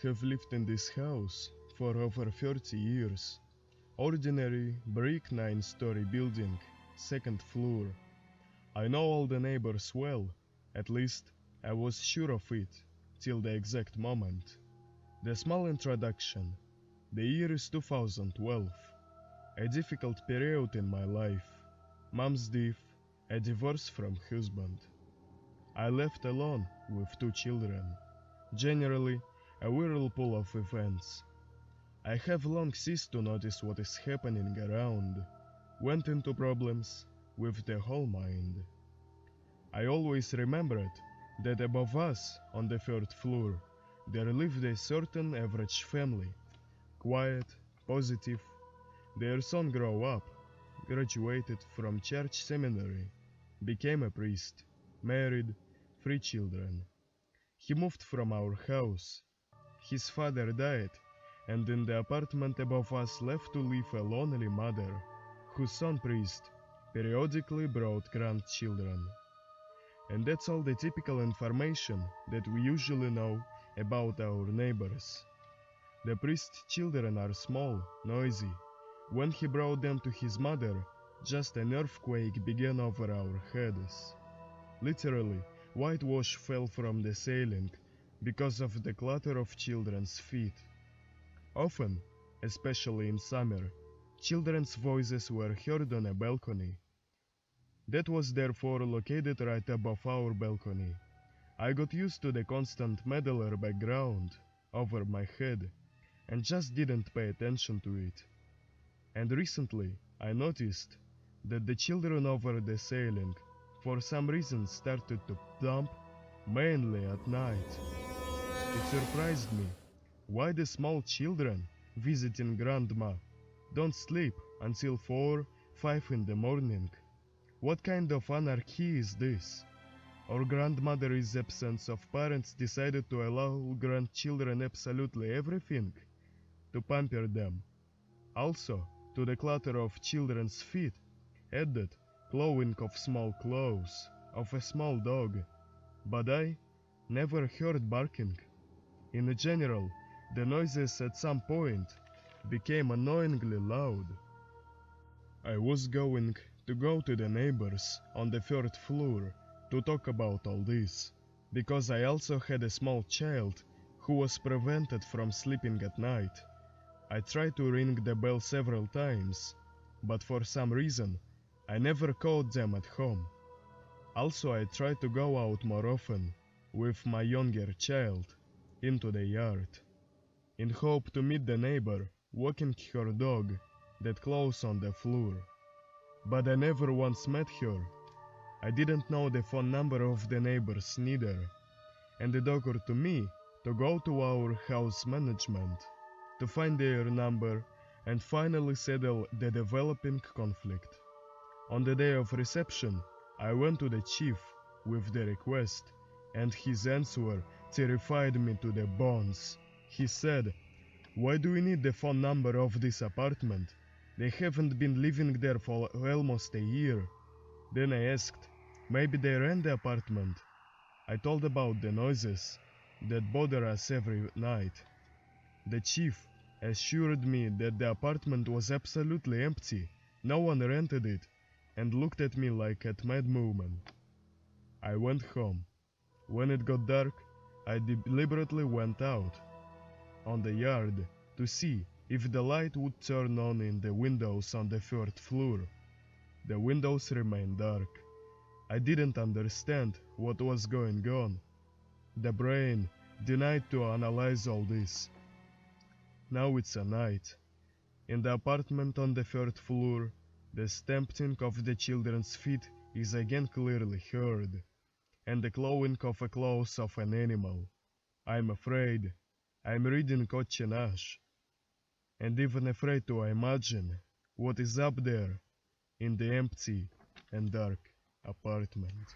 have lived in this house for over 30 years. Ordinary brick 9-story building, second floor. I know all the neighbors well, at least I was sure of it, till the exact moment. The small introduction. The year is 2012. A difficult period in my life. Mom's death, a divorce from husband. I left alone with 2 children. Generally, a whirlpool of events. I have long ceased to notice what is happening around. Went into problems with the whole mind. I always remembered that above us, on the 3rd floor, there lived a certain average family. Quiet, positive. Their son grew up, graduated from church seminary, became a priest, married, 3 children. He moved from our house. His father died, and in the apartment above us left to live a lonely mother, whose son priest periodically brought grandchildren. And that's all the typical information that we usually know about our neighbors. The priest's children are small, noisy. When he brought them to his mother, just an earthquake began over our heads. Literally, whitewash fell from the ceiling because of the clatter of children's feet. Often, especially in summer, children's voices were heard on a balcony. That was therefore located right above our balcony. I got used to the constant meddler background over my head and just didn't pay attention to it. And recently I noticed that the children over the ceiling for some reason started to thump mainly at night. It surprised me. Why the small children visiting grandma don't sleep until 4-5 in the morning? What kind of anarchy is this? Or grandmother's absence of parents decided to allow grandchildren absolutely everything? To pamper them. Also, to the clatter of children's feet, added clawing of small claws of a small dog. But I never heard barking. In general, the noises at some point became annoyingly loud. I was going to go to the neighbors on the 3rd floor to talk about all this, because I also had a small child who was prevented from sleeping at night. I tried to ring the bell several times, but for some reason I never caught them at home. Also, I tried to go out more often with my younger child into the yard, in hope to meet the neighbor walking her dog that close on the floor. But I never once met her. I didn't know the phone number of the neighbors neither, and it occurred to me to go to our house management to find their number and finally settle the developing conflict. On the day of reception, I went to the chief with the request, and his answer terrified me to the bones. He said, "Why do we need the phone number of this apartment? They haven't been living there for almost a year." Then I asked, maybe they rent the apartment. I told about the noises that bother us every night. The chief assured me that the apartment was absolutely empty, no one rented it, and looked at me like a madwoman. I went home. When it got dark, I deliberately went out on the yard to see if the light would turn on in the windows on the 3rd floor. The windows remained dark. I didn't understand what was going on. The brain denied to analyze all this. Now it's a night. In the apartment on the 3rd floor, the stamping of the children's feet is again clearly heard, and the clawing of the claws of an animal. I'm afraid. I'm reading Otche Nash, and even afraid to imagine what is up there in the empty and dark apartment.